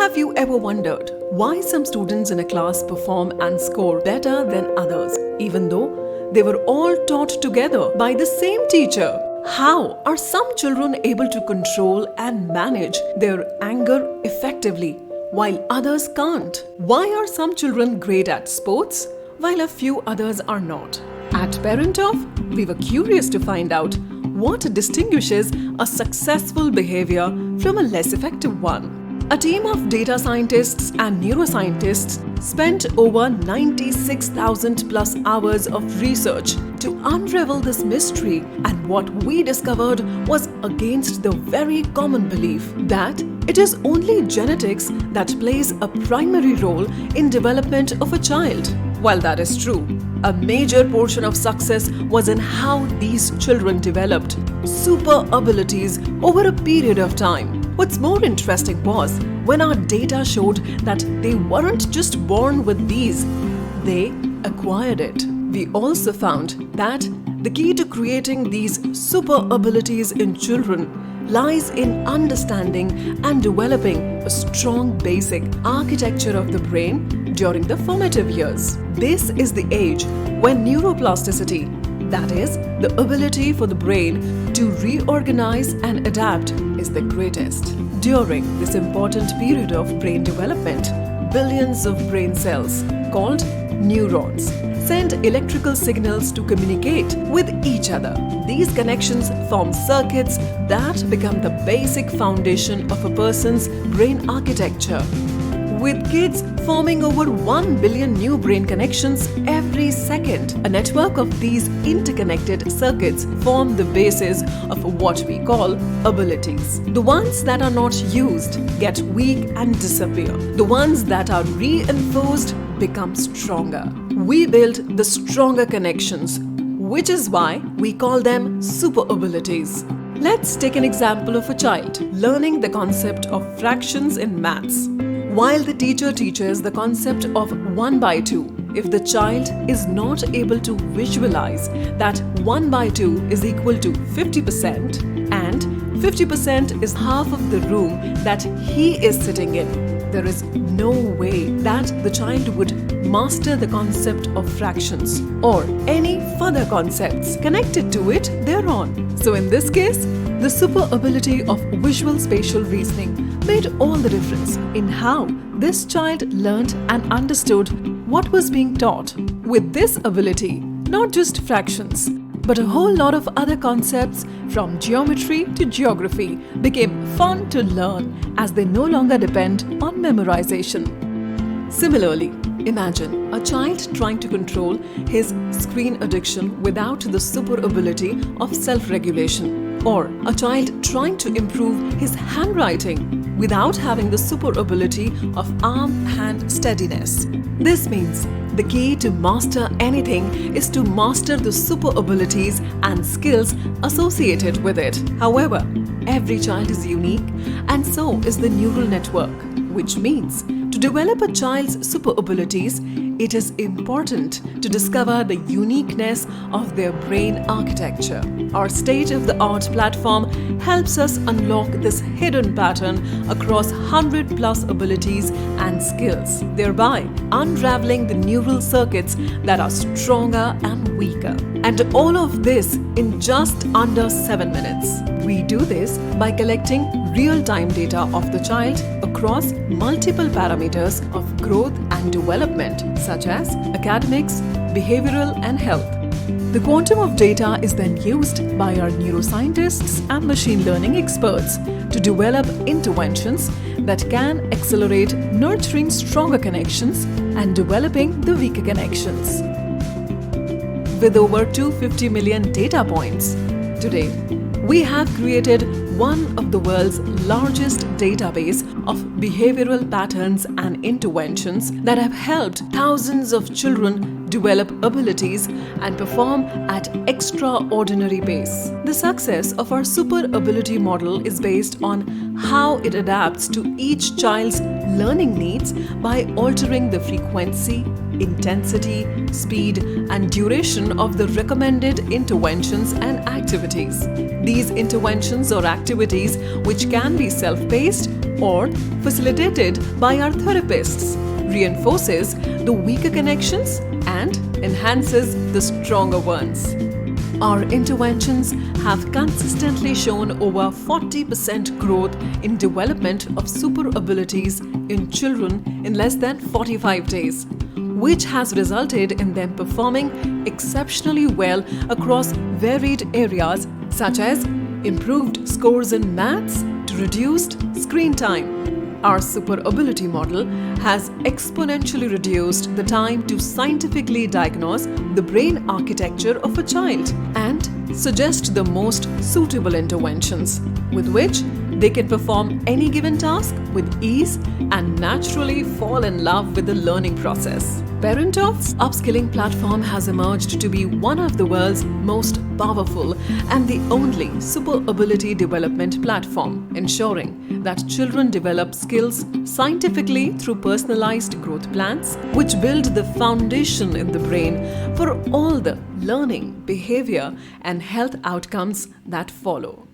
Have you ever wondered why some students in a class perform and score better than others, even though they were all taught together by the same teacher? How are some children able to control and manage their anger effectively while others can't? Why are some children great at sports while a few others are not? At Parentof, we were curious to find out what distinguishes a successful behavior from a less effective one. A team of data scientists and neuroscientists spent over 96,000 plus hours of research to unravel this mystery, and what we discovered was against the very common belief that it is only genetics that plays a primary role in development of a child. While that is true, a major portion of success was in how these children developed super abilities over a period of time. What's more interesting was when our data showed that they weren't just born with these, they acquired it. We also found that the key to creating these super abilities in children lies in understanding and developing a strong basic architecture of the brain during the formative years. This is the age when neuroplasticity, that is, the ability for the brain to reorganize and adapt, is the greatest. During this important period of brain development, billions of brain cells, called neurons, send electrical signals to communicate with each other. These connections form circuits that become the basic foundation of a person's brain architecture. With kids forming over 1 billion new brain connections every second, a network of these interconnected circuits form the basis of what we call abilities. The ones that are not used get weak and disappear. The ones that are reinforced become stronger. We build the stronger connections, which is why we call them super abilities. Let's take an example of a child learning the concept of fractions in maths. While the teacher teaches the concept of 1 by 2, if the child is not able to visualize that 1 by 2 is equal to 50% and 50% is half of the room that he is sitting in, there is no way that the child would master the concept of fractions or any further concepts connected to it thereon. So in this case, the super ability of visual spatial reasoning made all the difference in how this child learned and understood what was being taught. With this ability, not just fractions, but a whole lot of other concepts from geometry to geography became fun to learn as they no longer depend on memorization. Similarly, imagine a child trying to control his screen addiction without the super ability of self-regulation, or a child trying to improve his handwriting without having the super ability of arm-hand steadiness. This means the key to master anything is to master the super abilities and skills associated with it. However, every child is unique, and so is the neural network, which means to develop a child's super abilities, it is important to discover the uniqueness of their brain architecture. Our state-of-the-art platform helps us unlock this hidden pattern across 100 plus abilities and skills, thereby unraveling the neural circuits that are stronger and weaker. And all of this in just under 7 minutes. We do this by collecting real-time data of the child across multiple parameters of growth and development, such as academics, behavioral, and health. The quantum of data is then used by our neuroscientists and machine learning experts to develop interventions that can accelerate nurturing stronger connections and developing the weaker connections. With over 250 million data points, today we have created one of the world's largest database of behavioral patterns and interventions that have helped thousands of children develop abilities, and perform at extraordinary pace. The success of our super ability model is based on how it adapts to each child's learning needs by altering the frequency, intensity, speed, and duration of the recommended interventions and activities. These interventions or activities, which can be self-paced or facilitated by our therapists, reinforces the weaker connections and enhances the stronger ones. Our interventions have consistently shown over 40% growth in development of super abilities in children in less than 45 days, which has resulted in them performing exceptionally well across varied areas such as improved scores in maths to reduced screen time. Our super ability model has exponentially reduced the time to scientifically diagnose the brain architecture of a child and suggest the most suitable interventions with which they can perform any given task with ease and naturally fall in love with the learning process. Parentof's upskilling platform has emerged to be one of the world's most powerful and the only super ability development platform, ensuring that children develop skills scientifically through personalized growth plans, which build the foundation in the brain for all the learning, behavior, and health outcomes that follow.